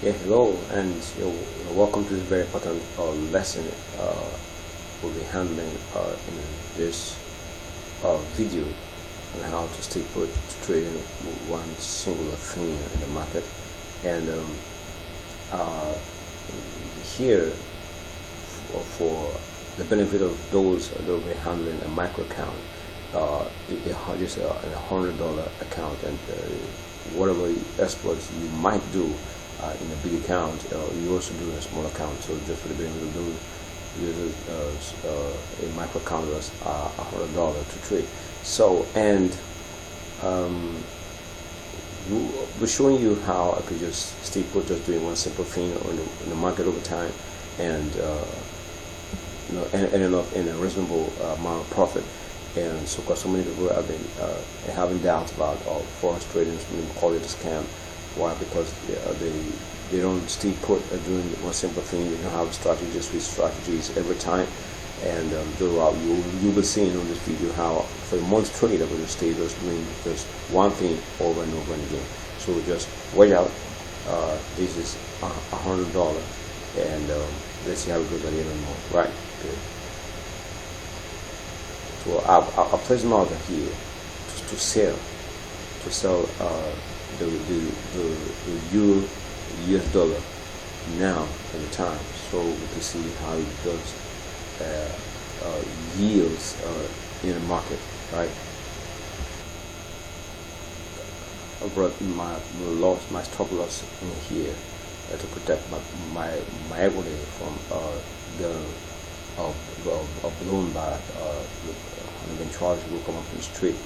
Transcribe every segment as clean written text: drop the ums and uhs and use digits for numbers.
Yeah, hello, and welcome to this very important lesson we'll be handling in this video on how to stay put to trading one singular thing in the market. And here, for the benefit of those that will be handling a micro account, just a $100 account, and whatever exploits you might do in a big account, you also do in a small account. So just for the benefit of those users, a micro account was $100 to trade. So, and we're showing you how I could just stay put, just doing one simple thing in the market over time, and ending up in a reasonable amount of profit. And so, because so many people have been having doubts about forex trading, we call it a scam. Why? Because they don't stay put doing one simple thing. They don't have strategies, switch strategies every time. And you'll be seeing on this video how for a month trade, I'm going to stay just doing just one thing over and over and again. So just watch out. This is $100, and let's see how it goes at the end of the month. Right? Good. So I'll place them out here to sell the euro US dollar now at the time, so we can see how it does yields in the market. Right, I brought my stop loss in here to protect my equity from blown by the charge will come up in the street.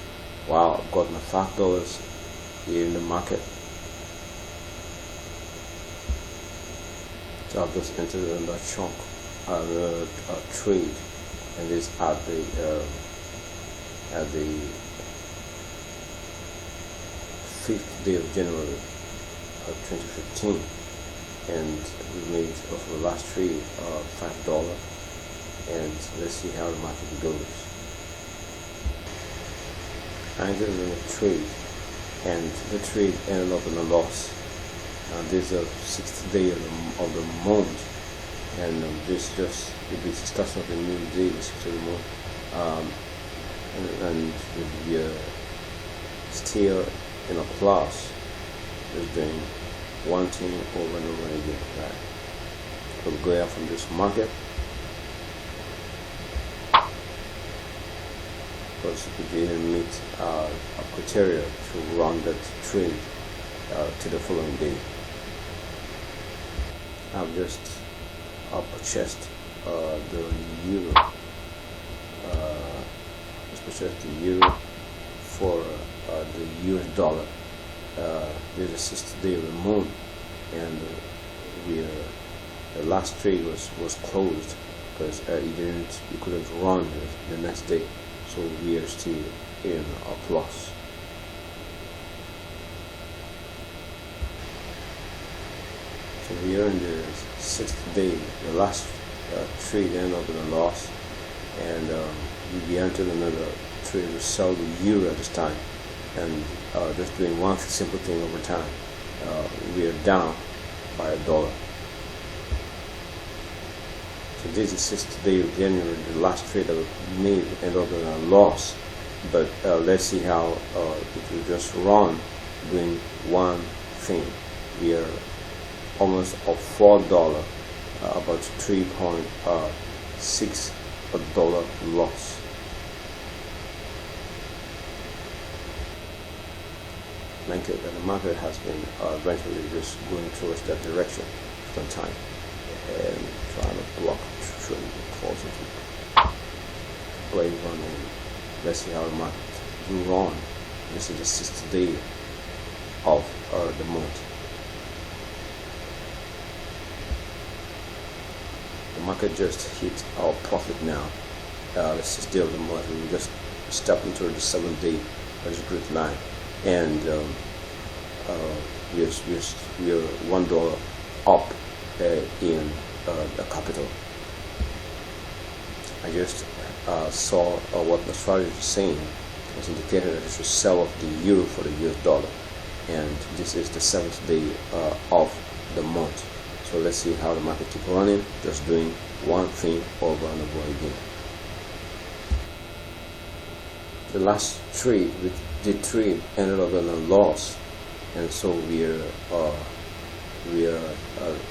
Wow, I've got my $5 here in the market. So I've just entered another chunk trade, and this at the 5th day of January 2015, and we made off the last trade $5, and let's see how the market goes. I entered in a trade, and the trade ended up in a loss. This is the 6th day of the month, and this just the starting of the new day, the 6th of the month, and we are still in a plus, just doing one thing over and over again. Right? We'll go out from this market, because we didn't meet a criteria to run that trade to the following day. I've just purchased the euro. Purchased the euro for the US dollar. This is the 6th day of the month, and the last trade was closed because you couldn't run the next day. So we are still in a plus. So we are in the 6th day, the last trade ended up in a loss, and we entered another trade to sell the euro at this time, and just doing one simple thing over time. We are down by $1. So this is the 6th day of January, the last trade that we made ended up in a loss. But let's see how it will just run doing one thing. We are almost of $4, about $3.6 loss. The market has been eventually just going towards that direction for some time, and trying to block trend falls into play one, and let's see how the market will run. This is the 6th day of the month. The market just hit our profit now. The 6th day of the month. We just stepped into the 7th day of this great line, and we are $1 up in the capital. I just saw what the strategist is saying. It was indicated that it should sell off the euro for the US dollar, and this is the 7th day of the month. So let's see how the market keep running, just doing one thing over and over again. The last trade, the trade ended up in a loss, and so we are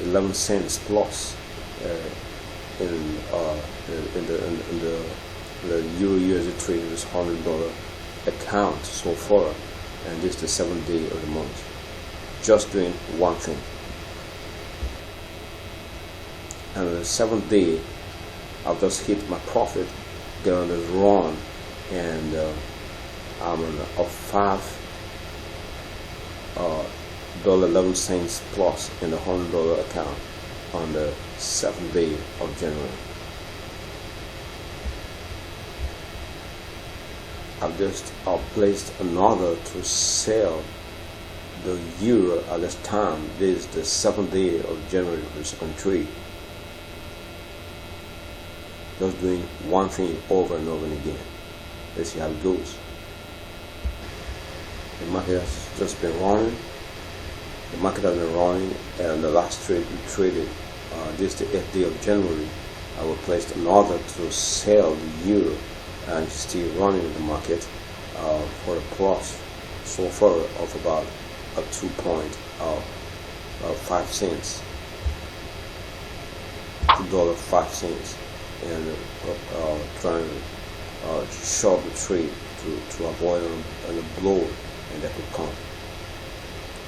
11 cents plus in the Euro USD trade in this $100 account so far, and this is the 7th day of the month, just doing one thing. And the 7th day, I've just hit my profit, get on this run, and I'm on a $5.11 plus in the $100 account on the 7th day of January. I've just placed an order to sell the euro at this time. This is the 7th day of January for the second trade. Just doing one thing over and over again. Let's see how it goes. The market has just been running. The market has been running, and the last trade we traded, this is the 8th day of January. I will place an order to sell the euro, and still running in the market for a plus so far of about 2.5 cents, $2.05, and trying to short the trade to avoid a blow, and that could come.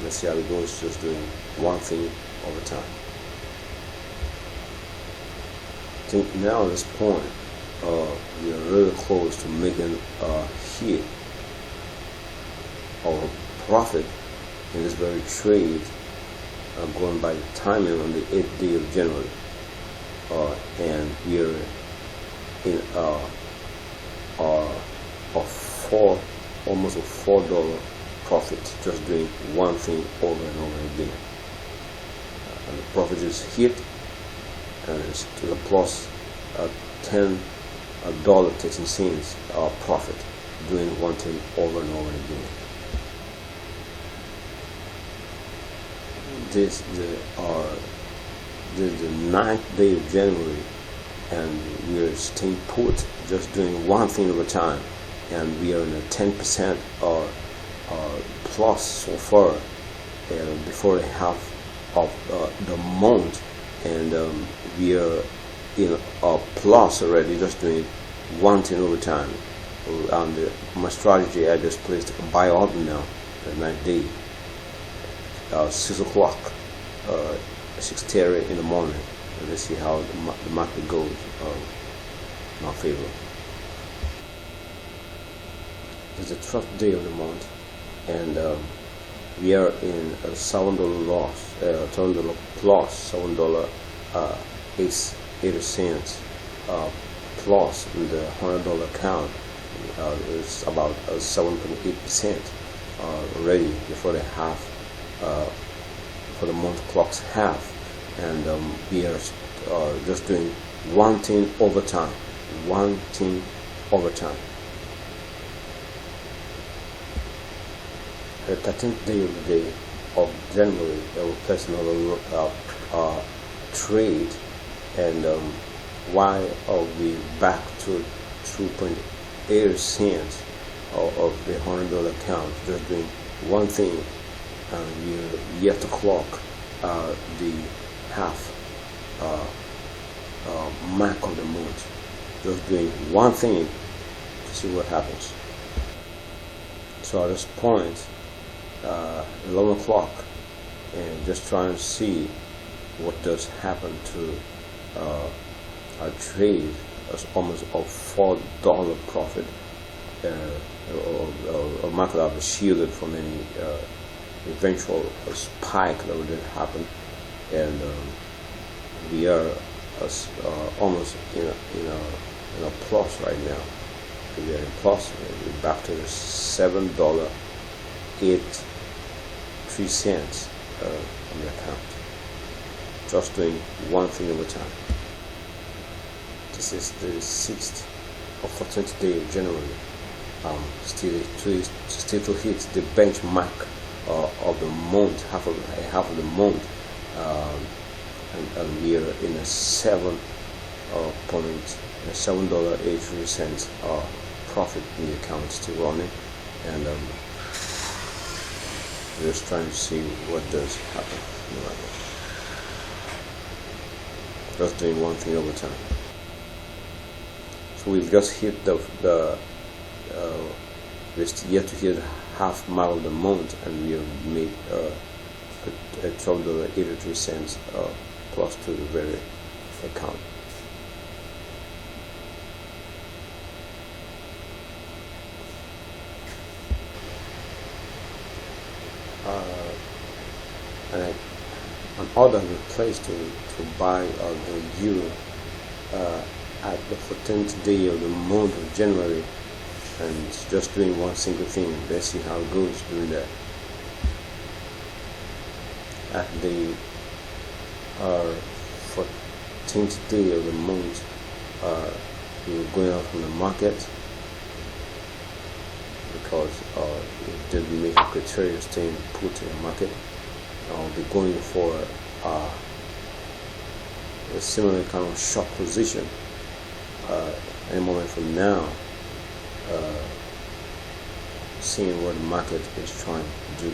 Let's see how it goes, just doing one thing over time. I think now at this point, we are really close to making a hit or profit in this very trade. I'm going by the timing on the 8th day of January, and we are in almost a $4 profit, just doing one thing over and over again. And the profit is hit, and it's to the plus $10.13 profit, doing one thing over and over again. This is the 9th day of January, and we are staying put, just doing one thing at a time, and we are in a 10% or plus so far, and before the half of the month, and we are in a plus already, just doing one thing over time. And my strategy, I just placed a buy order now, the 9th day, 6 o'clock, 6:30 in the morning. And let's see how the market goes in our favor. It's the 12th day of the month, and we are in a $7 loss, $7 plus, $7.80 plus in the $100 account. It's about 7.8% already before the half, for the month clock's half, and we are just doing one thing over time, one thing over time. The 13th day of January, I will place another trade, and why are we back to 2.8 cents of the $100 account, just doing one thing, and we're yet to clock the half mark of the month, just doing one thing to see what happens. So at this point, 11 o'clock, and just trying to see what does happen to our trade. That's almost a $4 profit. A market that was shielded from any eventual spike that would happen, and we are almost in a plus right now. We are in plus. We're back to the $7.83 on the account. Just doing one thing at a time. This is the 6th or 14th day of January. Still to hit the benchmark of the month, half of the month, um, and we are in a $7.83 profit in the account, still running, and just trying to see what does happen in the market. Just doing one thing over time. So we've just hit we're yet to hit half mile of the month, and we have made a $12.83 plus to the very account. And an order was placed to buy the euro at the 14th day of the month of January, and it's just doing one single thing. Let's see how it goes doing that. At the 14th day of the month, we were going out from the market because it did make a criteria staying put in the market. I'll be going for a similar kind of short position any moment from now, seeing what the market is trying to do.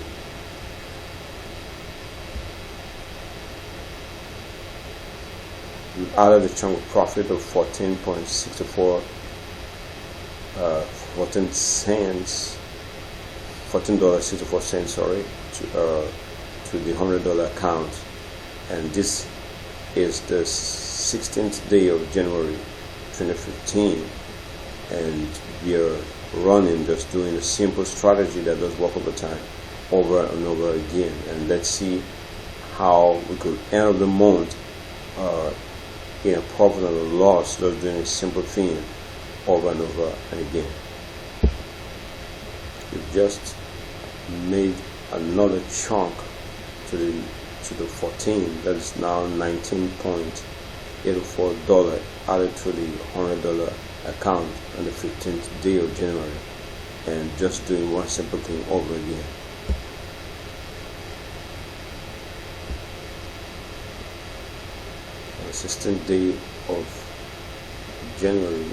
We've added a chunk of profit of $14.64 sorry, to the $100 account, and this is the 16th day of January 2015, and we are running, just doing a simple strategy that does work over time, over and over again. And let's see how we could end up the month in a profit or a loss, just doing a simple thing over and over and again. We've just made another chunk to the 14, that is now $19.84 added to the $100 account on the 15th day of January, and just doing one simple thing over again. On the 16th day of January,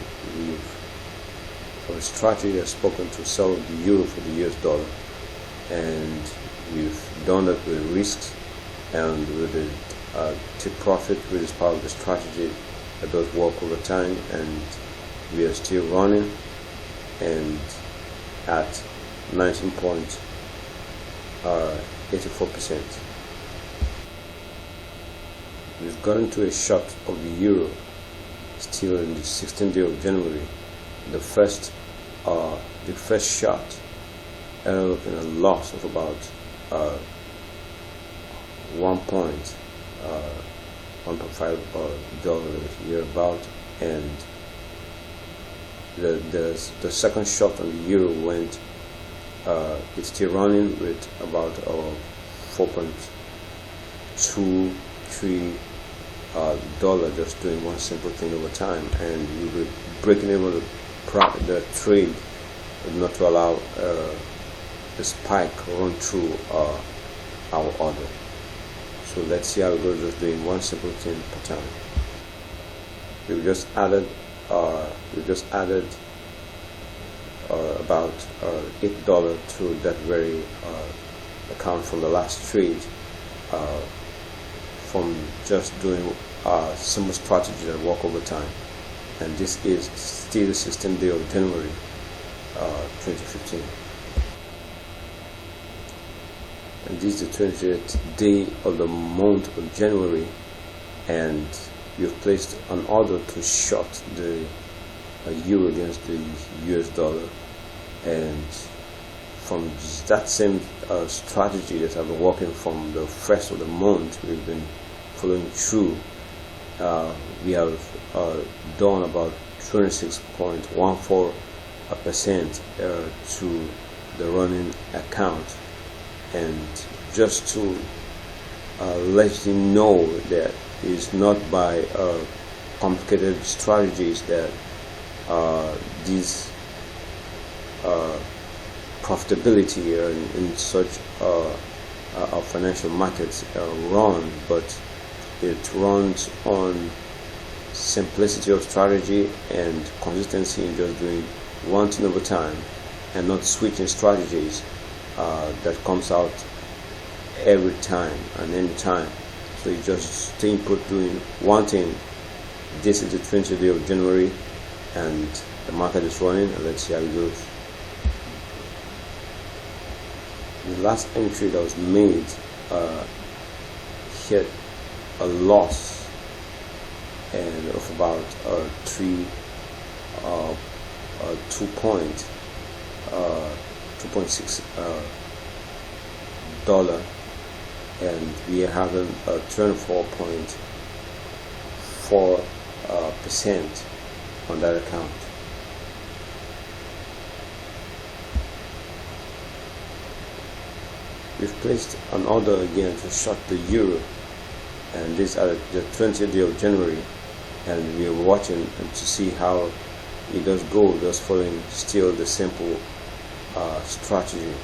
our strategy has spoken to sell the euro for the US dollar, and we've done that with risks and with the take profit, which is part of the strategy that does work over time, and we are still running and at 19.84%. We've gotten to a short of the euro still in the 16th day of January. The first shot ended up in a loss of about $1.5 here about, and the second shot on the euro went. It's still running with about $4.23 just doing one simple thing over time, and we were breaking even the trade not to allow the spike run through our order. So let's see how it goes, just doing one simple thing per time. We've just added about $8 to that very account from the last trade, from just doing a simple strategy that work over time. And this is still the 16th day of January 2015. And this is the 20th day of the month of January, and you've placed an order to short the euro against the US dollar, and from that same strategy that I've been working from the first of the month, we've been following through. We have done about 26.14% to the running account, and just to let you know that it's not by complicated strategies that these profitability in such of financial markets run, but it runs on simplicity of strategy and consistency in just doing one thing over time and not switching strategies that comes out every time and any time. So you just stay put doing one thing. This is the 20th day of January and the market is running, and let's see how it goes. The last entry that was made hit a loss and of about 2.6 dollar, and we are having a 24.4% on that account. We've placed an order again to short the euro, and this is the 20th day of January, and we are watching to see how it does go, just following still the simple strategy.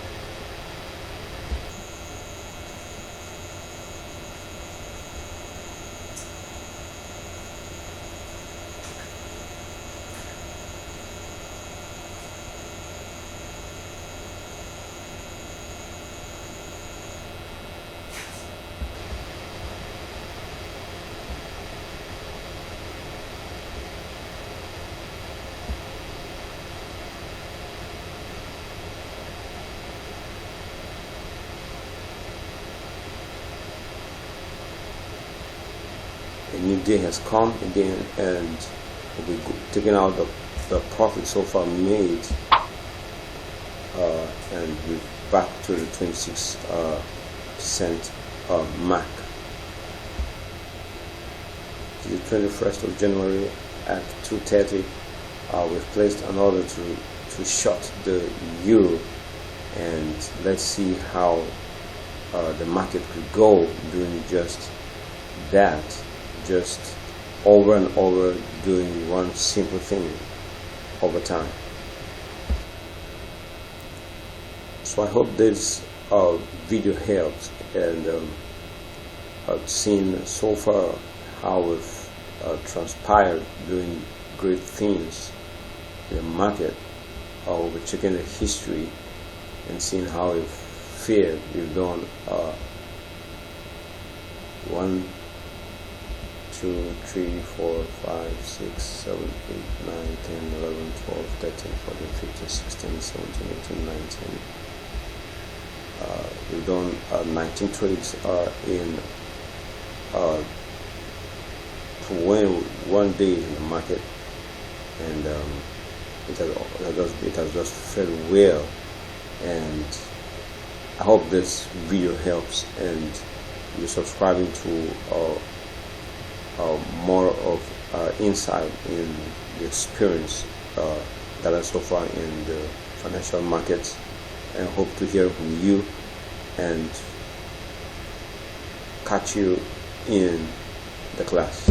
A new day has come again, and we'll be taking out the profit so far made, and we're back to the 26% mark. The 21st of January at 2:30, we've placed an order to short the euro, and let's see how the market could go doing just that. Just over and over, doing one simple thing over time. So I hope this video helps, and I've seen so far how we've transpired doing great things in the market. We're checking the history and seeing how we've fared. We've done 1, 2, 3, 4, 5, 6, 7, 8, 9, 10, 11, 12, 13, 14, 15, 16, 17, 18, 19. We've done 19 trades in 21 days in the market, and it has just fared well. And I hope this video helps, and you're subscribing to more of insight in the experience that I so far in the financial markets, and hope to hear from you and catch you in the class.